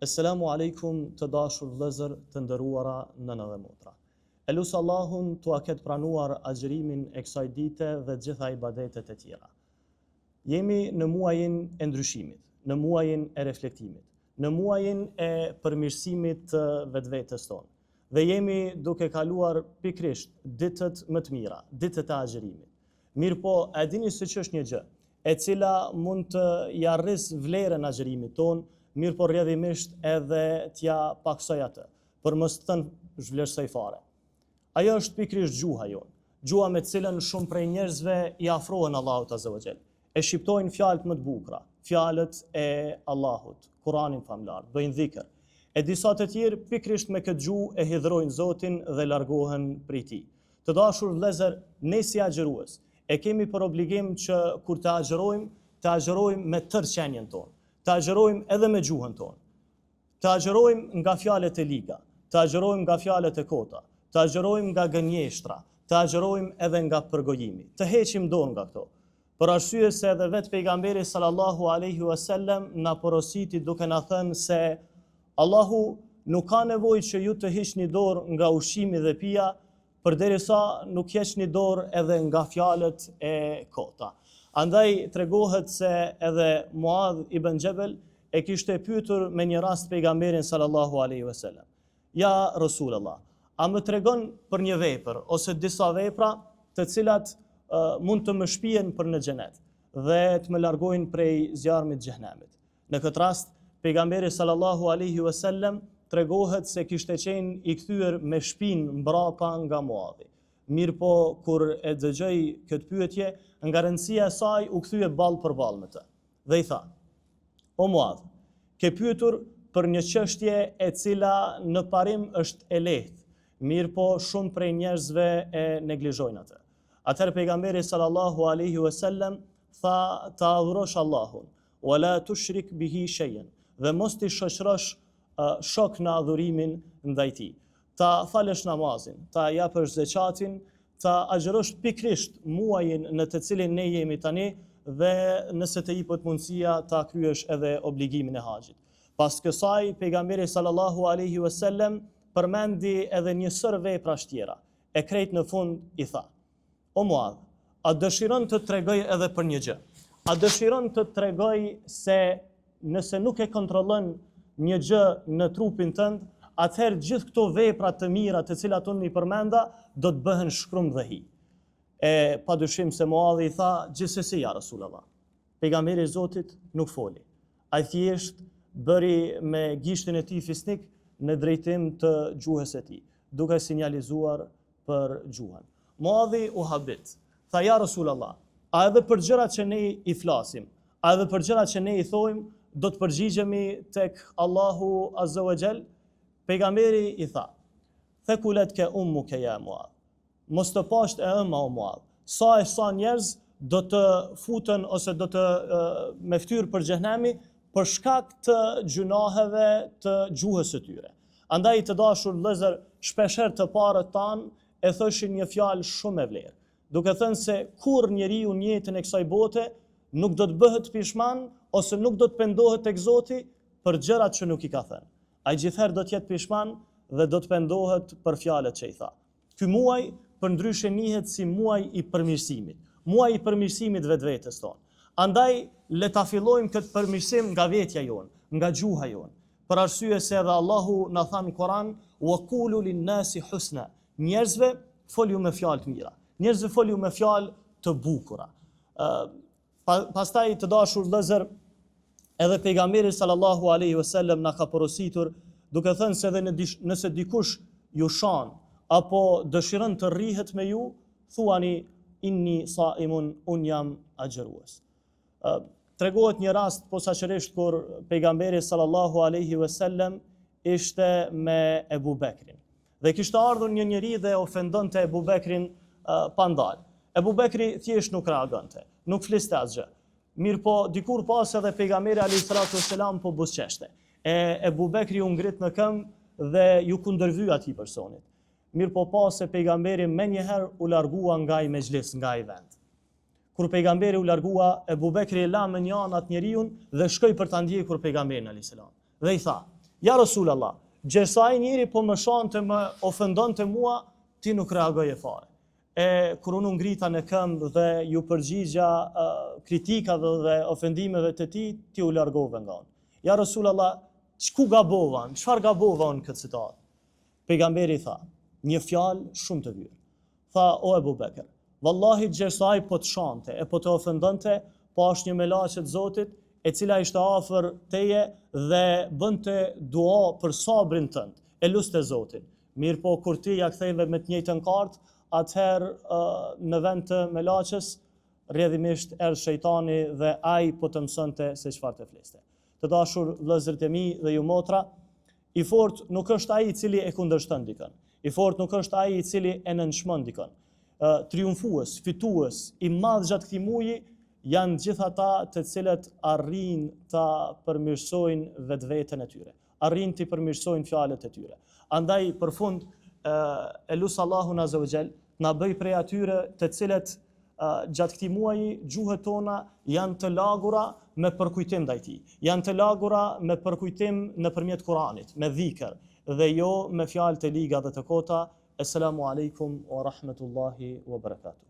Esselamu alaikum të dashur vëllezër të nderuara nëna dhe motra. Elus Allahun t'ua ketë pranuar agjërimin e kësaj dite dhe të gjitha ibadetet e tjera. Jemi në muajin e ndryshimit, në muajin e reflektimit, në muajin e përmirësimit të vetvetes tonë. Dhe jemi duke kaluar pikrisht ditët më të mira, ditët e agjërimit. Mirë po, e dini se që është një gjë, e cila mund të jarris vlerën agjërimit tonë, mirë po rrjedhimisht edhe t'ja paksoj atë, për mos të thënë zhvlerësoj fare. Ajo është pikrisht gjuha jonë, gjuha me cilën shumë prej njerëzve i afrohen Allahut Azza wa Jall. E shqiptojnë fjalët më të bukura, fjalët e Allahut, Kur'anin famlar, bëjnë dhikr. E disa të tjerë pikrisht me këtë gjuhë e hidhrojnë Zotin dhe largohen prej tij. Të dashur vëllezër, ne si agjërues e kemi për obligim që kur të agjërojmë me tërë qenjen tonë. Të agjërojmë edhe me gjuhën tonë, të agjërojmë nga fjalët e liga, të agjërojmë nga fjalët e kota, të agjërojmë nga gënjeshtra, të agjërojmë edhe nga përgojimi, të heqim dorë nga këto. Për arsye se edhe vetë pejgamberi sallallahu alaihi wasallam na porositi duke na thënë se Allahu nuk ka nevojë që ju të hiqni dorë nga ushqimi dhe pija, përderisa nuk heqni dorë edhe nga fjalët e kota. Andaj tregohet se edhe Muadh ibn Jabal e kishte pyetur me një rast pejgamberin sallallahu alaihi wasallam. Ja Rasulullah, a më tregon për një vepër ose disa vepra të cilat mund të më shpihen për në xhenet dhe të më largojnë prej zjarmit të xhenemit. Në këtë rast pejgamberi sallallahu alaihi wasallam tregohet se kishte qenë i kthyer me shpinë mbrapa nga Muadhi. Mirë po, kur e dëgjoj këtë pyetje, nga rëndësia e saj u kthye ballë për ballë me të. Dhe i tha: O Muadh, ke pyetur për një çështje e cila në parim është e lehtë, mirë po shumë prej njerëzve e neglizhojnë atë. Atëherë pejgamberi sallallahu alaihi wasallam tha: ta adhurosh Allahun, wala tushrik bihi shay'an, dhe mos t'i shoqërosh shok në adhurimin ndaj tij. Ta falësh namazin, ta japësh zekatin, ta agjërosh pikrisht muajin në të cilin ne jemi tani dhe nëse të jepet mundësia ta kryesh edhe obligimin e haxhit. Pas kësaj pejgamberi sallallahu alaihi wasallam përmendi edhe një sër veprash tjera. E krejt në fund i tha: O Muadh, a dëshiron të tregoj edhe për një gjë? A dëshiron të tregoj se nëse nuk e kontrollon një gjë në trupin tënd, atëherë gjithë këto vepra të mira të cilat unë i përmenda do të bëhen shkrum dhe hi. E padyshim se Muadhi i tha: gjithsesi ja Rasulullah. Pejgamberi i Zotit nuk foli. Ai thjesht bëri me gishtin e tij fisnik në drejtim të gjuhës së tij, duke sinjalizuar për gjuhën. Muadhi u habit. Tha: ja Rasulullah, a edhe për gjërat që ne i flasim, a edhe për gjërat që ne i thojmë, do të përgjigjemi tek Allahu Azza wa Jall? Pejgamberi i tha: thekulet ke ummuke ya Muadh. Mos të pasht e ëma o Muadh. Sa njerëz do të futen ose do të me ftyrë për xhenemi për shkak të gjunaheve të gjuhës së tyre. Andaj të dashur vëllezër, shpeshherë të parët tanë e thoshin një fjalë shumë e vlerë, duke thënë se kur njeriu në jetën e kësaj bote nuk do të bëhet pishman ose nuk do të pendohet tek Zoti për gjërat që nuk i ka thënë. Ai gjithherë do të jetë pishman dhe do të pendohet për fjalët që i tha. Ky muaj përndryshe njihet si muaj i përmirësimit, muaj i përmirësimit vetvetes tonë. Andaj le ta fillojmë këtë përmirësim nga vetja jonë, nga gjuha jonë. Për arsye se edhe Allahu na tha në Kur'an: "Wa qulu lin-nasi husna." Njerëzve folju me fjalë të mira. Njerëzve folju me fjalë të bukura. Pastaj të dashur vëllezër, edhe pejgamberi sallallahu alaihi wasallam na ka porositur duke thënë se edhe nëse dikush ju shan apo dëshiron të rrihet me ju, thuani: inni saimun, un jam agjërues. Tregohet një rast posaçërisht kur pejgamberi sallallahu alaihi wasallam ishte me Ebu Bekrin. Dhe kishte ardhur një njeri dhe ofendonte Ebu Bekrin pa ndalë. Ebu Bekri thjesht nuk reagonte, nuk fliste asgjë. Mirë po, dikur pas edhe pejgamberi a.s. po buzëqeshte. Ebu Bekri u ngrit në këmbë dhe ju kundërvy atij personit. Mirë po pas se pejgamberi me njëherë u largua nga i mejlis, nga i vend. Kur pejgamberi u largua, Ebu Bekri e la me një anë atë njeriun dhe shkoi për ta ndjekur pejgamberin a.s. Dhe i tha: Ja Rasulallah, gjesa ai njeri po më shante, më ofendonte mua, ti nuk reagoje fare. Kur unë ngrita në këmbë dhe ju përgjigja kritikave dhe ofendimeve të tij, ti u largove nga unë. Ja Rasulallah, çku gabovan? Çfarë gabova unë këtë situatë? Pejgamberi tha, një fjalë shumë të vjetër. Tha, o Ebu Bekër, vallahi gjersaj po të shante, po të ofendonte, po është një melaçe të Zotit, e cila ishte afër teje dhe bënte dua për sabrin tënd, e luste Zotin. Mirë po, kur ti ja ktheve me të njëjtën kartë, atëherë në vend të melaçes, rrjedhimisht erdhi shejtani dhe ai po të mësonte se çfarë të fliste. Të dashur vëllezërit e mi dhe ju motra, i fort nuk është ai i cili e kundërshton dikën. I fort nuk është ai i cili e nënçmon dikën. Triumfues, fitues, i madh gjatë këtij muaji janë gjithë ata të cilët arrin ta përmirësojnë vetveten e tyre. Arrin të përmirësojnë fjalët e tyre. Andaj për fund e lut Allahun Azza wa Jall na bëj prej atyre të cilët gjatë këtij muaji gjuhët tona janë të lagura me përkujtim ndaj tij. Janë të lagura me përkujtim nëpërmjet Kuranit, me dhikr dhe jo me fjalë të liga dhe të kota. Assalamu alaikum wa rahmatullahi wa barakatuh.